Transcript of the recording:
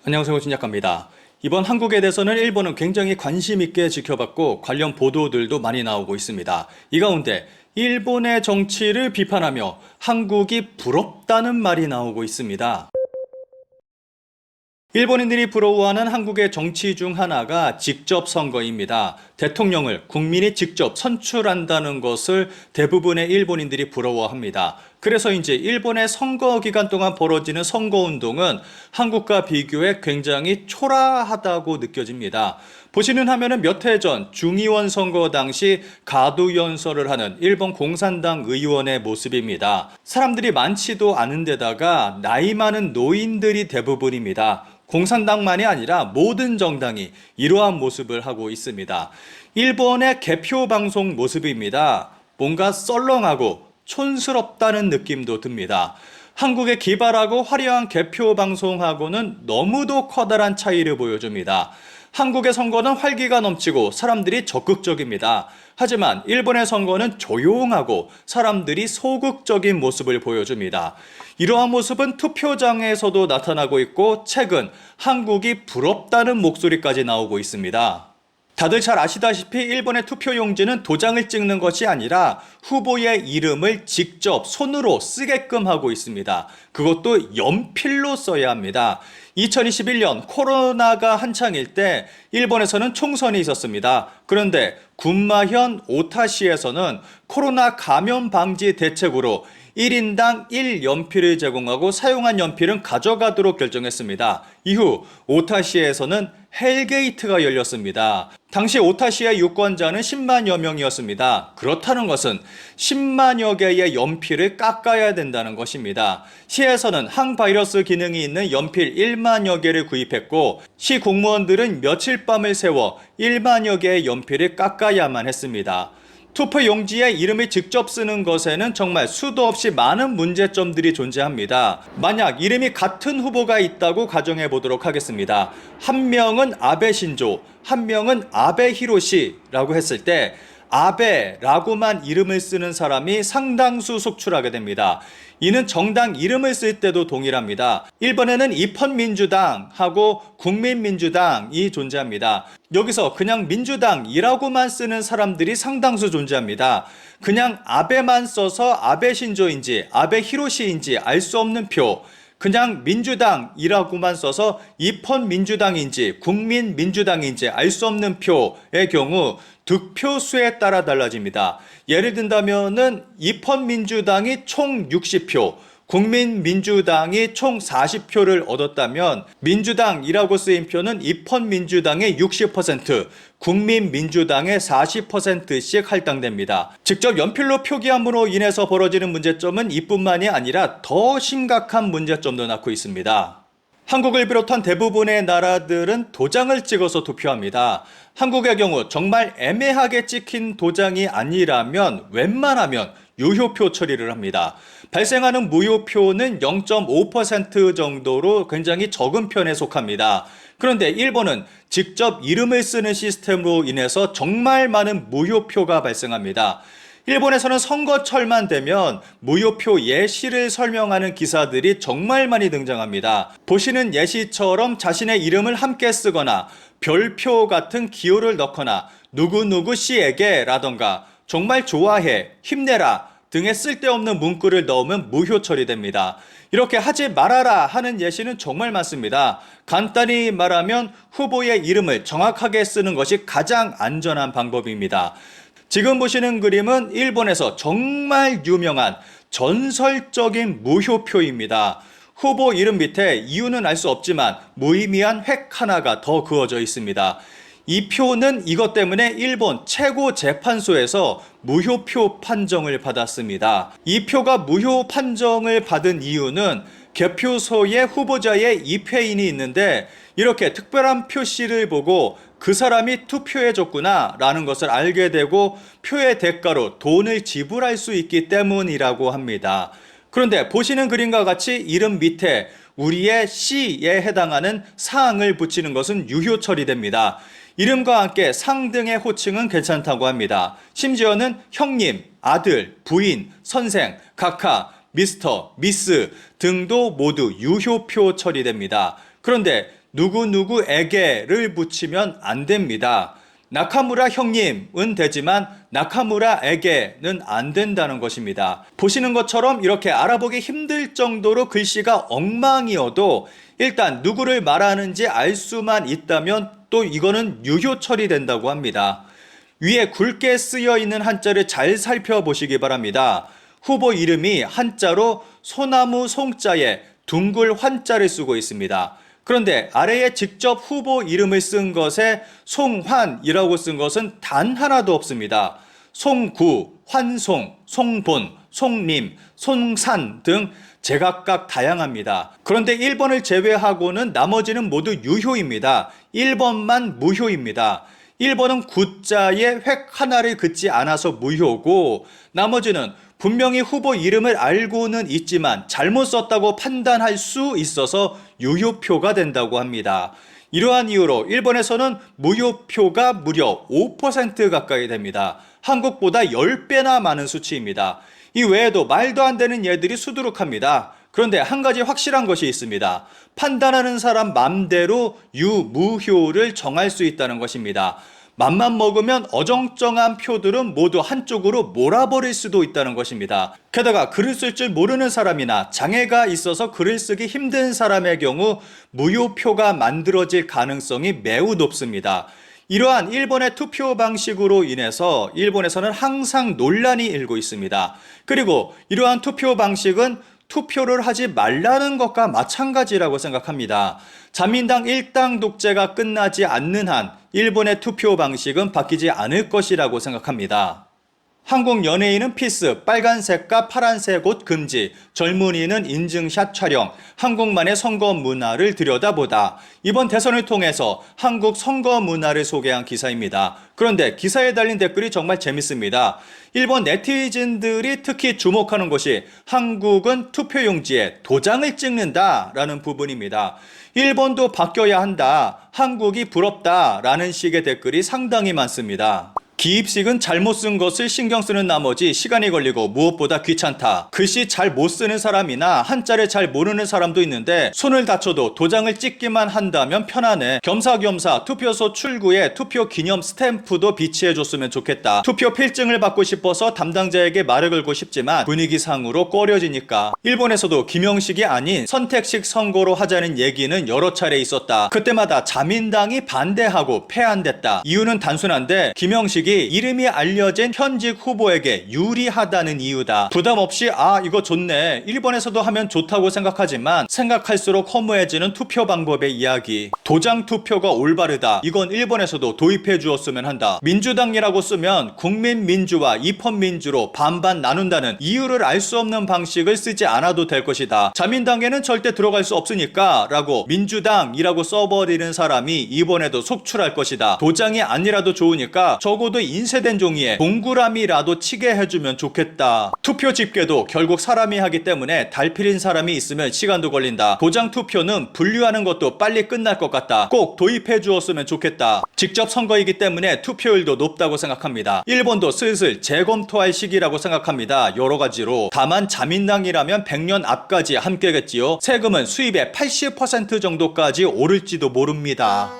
안녕하세요. 진작가입니다. 이번 한국에 대해서는 일본은 굉장히 관심 있게 지켜봤고 관련 보도들도 많이 나오고 있습니다. 이 가운데 일본의 정치를 비판하며 한국이 부럽다는 말이 나오고 있습니다. 일본인들이 부러워하는 한국의 정치 중 하나가 직접 선거입니다. 대통령을 국민이 직접 선출한다는 것을 대부분의 일본인들이 부러워합니다. 그래서인지 일본의 선거 기간 동안 벌어지는 선거운동은 한국과 비교해 굉장히 초라하다고 느껴집니다. 보시는 화면은 몇 해 전 중의원 선거 당시 가두연설을 하는 일본 공산당 의원의 모습입니다. 사람들이 많지도 않은 데다가 나이 많은 노인들이 대부분입니다. 공산당만이 아니라 모든 정당이 이러한 모습을 하고 있습니다. 일본의 개표 방송 모습입니다. 뭔가 썰렁하고 촌스럽다는 느낌도 듭니다. 한국의 기발하고 화려한 개표 방송하고는 너무도 커다란 차이를 보여줍니다. 한국의 선거는 활기가 넘치고 사람들이 적극적입니다. 하지만 일본의 선거는 조용하고 사람들이 소극적인 모습을 보여줍니다. 이러한 모습은 투표장에서도 나타나고 있고 최근 한국이 부럽다는 목소리까지 나오고 있습니다. 다들 잘 아시다시피 일본의 투표용지는 도장을 찍는 것이 아니라 후보의 이름을 직접 손으로 쓰게끔 하고 있습니다. 그것도 연필로 써야 합니다. 2021년 코로나가 한창일 때 일본에서는 총선이 있었습니다. 그런데 군마현 오타시에서는 코로나 감염 방지 대책으로 1인당 1연필을 제공하고 사용한 연필은 가져가도록 결정했습니다. 이후 오타시에서는 헬게이트가 열렸습니다. 당시 오타시의 유권자는 10만여 명이었습니다. 그렇다는 것은 10만여 개의 연필을 깎아야 된다는 것입니다. 시에서는 항바이러스 기능이 있는 연필 1만여 개를 구입했고 시 공무원들은 며칠 밤을 새워 1만여 개의 연필을 깎아야만 했습니다. 투표 용지에 이름을 직접 쓰는 것에는 정말 수도 없이 많은 문제점들이 존재합니다. 만약 이름이 같은 후보가 있다고 가정해 보도록 하겠습니다. 한 명은 아베 신조, 한 명은 아베 히로시라고 했을 때 아베라고만 이름을 쓰는 사람이 상당수 속출하게 됩니다. 이는 정당 이름을 쓸 때도 동일합니다. 일본에는 입헌민주당하고 국민민주당이 존재합니다. 여기서 그냥 민주당이라고만 쓰는 사람들이 상당수 존재합니다. 그냥 아베만 써서 아베 신조인지 아베 히로시인지 알 수 없는 표, 그냥 민주당이라고만 써서 입헌민주당인지 국민민주당인지 알 수 없는 표의 경우 득표수에 따라 달라집니다. 예를 든다면은 입헌민주당이 총 60표, 국민민주당이 총 40표를 얻었다면 민주당이라고 쓰인 표는 입헌민주당의 60%, 국민민주당의 40%씩 할당됩니다. 직접 연필로 표기함으로 인해서 벌어지는 문제점은 이뿐만이 아니라 더 심각한 문제점도 낳고 있습니다. 한국을 비롯한 대부분의 나라들은 도장을 찍어서 투표합니다. 한국의 경우 정말 애매하게 찍힌 도장이 아니라면 웬만하면 유효표 처리를 합니다. 발생하는 무효표는 0.5% 정도로 굉장히 적은 편에 속합니다. 그런데 일본은 직접 이름을 쓰는 시스템으로 인해서 정말 많은 무효표가 발생합니다. 일본에서는 선거철만 되면 무효표 예시를 설명하는 기사들이 정말 많이 등장합니다. 보시는 예시처럼 자신의 이름을 함께 쓰거나 별표 같은 기호를 넣거나 누구누구 씨에게 라던가 정말 좋아해, 힘내라 등의 쓸데없는 문구를 넣으면 무효 처리됩니다. 이렇게 하지 말아라 하는 예시는 정말 많습니다. 간단히 말하면 후보의 이름을 정확하게 쓰는 것이 가장 안전한 방법입니다. 지금 보시는 그림은 일본에서 정말 유명한 전설적인 무효표입니다. 후보 이름 밑에 이유는 알 수 없지만 무의미한 획 하나가 더 그어져 있습니다. 이 표는 이것 때문에 일본 최고 재판소에서 무효표 판정을 받았습니다. 이 표가 무효 판정을 받은 이유는 개표소에 후보자의 입회인이 있는데 이렇게 특별한 표시를 보고 그 사람이 투표해줬구나 라는 것을 알게 되고 표의 대가로 돈을 지불할 수 있기 때문이라고 합니다. 그런데 보시는 그림과 같이 이름 밑에 우리의 시에 해당하는 사항을 붙이는 것은 유효 처리됩니다. 이름과 함께 상 등의 호칭은 괜찮다고 합니다. 심지어는 형님, 아들, 부인, 선생, 각하, 미스터, 미스 등도 모두 유효표 처리됩니다. 그런데 누구누구에게를 붙이면 안 됩니다. 나카무라 형님은 되지만 나카무라에게는 안 된다는 것입니다. 보시는 것처럼 이렇게 알아보기 힘들 정도로 글씨가 엉망이어도 일단 누구를 말하는지 알 수만 있다면 또 이거는 유효 처리된다고 합니다. 위에 굵게 쓰여 있는 한자를 잘 살펴보시기 바랍니다. 후보 이름이 한자로 소나무 송자에 둥글 환자를 쓰고 있습니다. 그런데 아래에 직접 후보 이름을 쓴 것에 송환이라고 쓴 것은 단 하나도 없습니다. 송구, 환송, 송본, 송림, 송산 등 제각각 다양합니다. 그런데 1번을 제외하고는 나머지는 모두 유효입니다. 1번만 무효입니다. 1번은 구자에 획 하나를 긋지 않아서 무효고 나머지는 분명히 후보 이름을 알고는 있지만 잘못 썼다고 판단할 수 있어서 유효표가 된다고 합니다. 이러한 이유로 일본에서는 무효표가 무려 5% 가까이 됩니다. 한국보다 10배나 많은 수치입니다. 이 외에도 말도 안 되는 예들이 수두룩합니다. 그런데 한 가지 확실한 것이 있습니다. 판단하는 사람 맘대로 유무효를 정할 수 있다는 것입니다. 맘만 먹으면 어정쩡한 표들은 모두 한쪽으로 몰아버릴 수도 있다는 것입니다. 게다가 글을 쓸 줄 모르는 사람이나 장애가 있어서 글을 쓰기 힘든 사람의 경우 무효표가 만들어질 가능성이 매우 높습니다. 이러한 일본의 투표 방식으로 인해서 일본에서는 항상 논란이 일고 있습니다. 그리고 이러한 투표 방식은 투표를 하지 말라는 것과 마찬가지라고 생각합니다. 자민당 일당 독재가 끝나지 않는 한 일본의 투표 방식은 바뀌지 않을 것이라고 생각합니다. 한국 연예인은 필수, 빨간색과 파란색 옷 금지, 젊은이는 인증샷 촬영, 한국만의 선거 문화를 들여다보다. 이번 대선을 통해서 한국 선거 문화를 소개한 기사입니다. 그런데 기사에 달린 댓글이 정말 재밌습니다. 일본 네티즌들이 특히 주목하는 것이 한국은 투표용지에 도장을 찍는다라는 부분입니다. 일본도 바뀌어야 한다, 한국이 부럽다라는 식의 댓글이 상당히 많습니다. 기입식은 잘못 쓴 것을 신경 쓰는 나머지 시간이 걸리고 무엇보다 귀찮다. 글씨 잘 못 쓰는 사람이나 한자를 잘 모르는 사람도 있는데 손을 다쳐도 도장을 찍기만 한다면 편하네. 겸사겸사 투표소 출구에 투표 기념 스탬프도 비치해줬으면 좋겠다. 투표 필증을 받고 싶어서 담당자에게 말을 걸고 싶지만 분위기상으로 꺼려지니까. 일본에서도 김영식이 아닌 선택식 선거로 하자는 얘기는 여러 차례 있었다. 그때마다 자민당이 반대하고 패안됐다. 이유는 단순한데 김영식 이름이 알려진 현직 후보에게 유리하다는 이유다. 부담 없이 이거 좋네, 일본에서도 하면 좋다고 생각하지만 생각할수록 허무해지는 투표 방법의 이야기. 도장 투표가 올바르다. 이건 일본에서도 도입해 주었으면 한다. 민주당이라고 쓰면 국민민주와 입헌민주로 반반 나눈다는 이유를 알 수 없는 방식을 쓰지 않아도 될 것이다. 자민당에는 절대 들어갈 수 없으니까 라고 민주당이라고 써버리는 사람이 이번에도 속출할 것이다. 도장이 아니라도 좋으니까 적어도 인쇄된 종이에 동그라미라도 치게 해주면 좋겠다. 투표 집계도 결국 사람이 하기 때문에 달필인 사람이 있으면 시간도 걸린다. 도장 투표는 분류하는 것도 빨리 끝날 것 같다. 꼭 도입해 주었으면 좋겠다. 직접 선거이기 때문에 투표율도 높다고 생각합니다. 일본도 슬슬 재검토할 시기라고 생각합니다. 여러 가지로. 다만 자민당이라면 100년 앞까지 함께겠지요. 세금은 수입의 80% 정도까지 오를지도 모릅니다.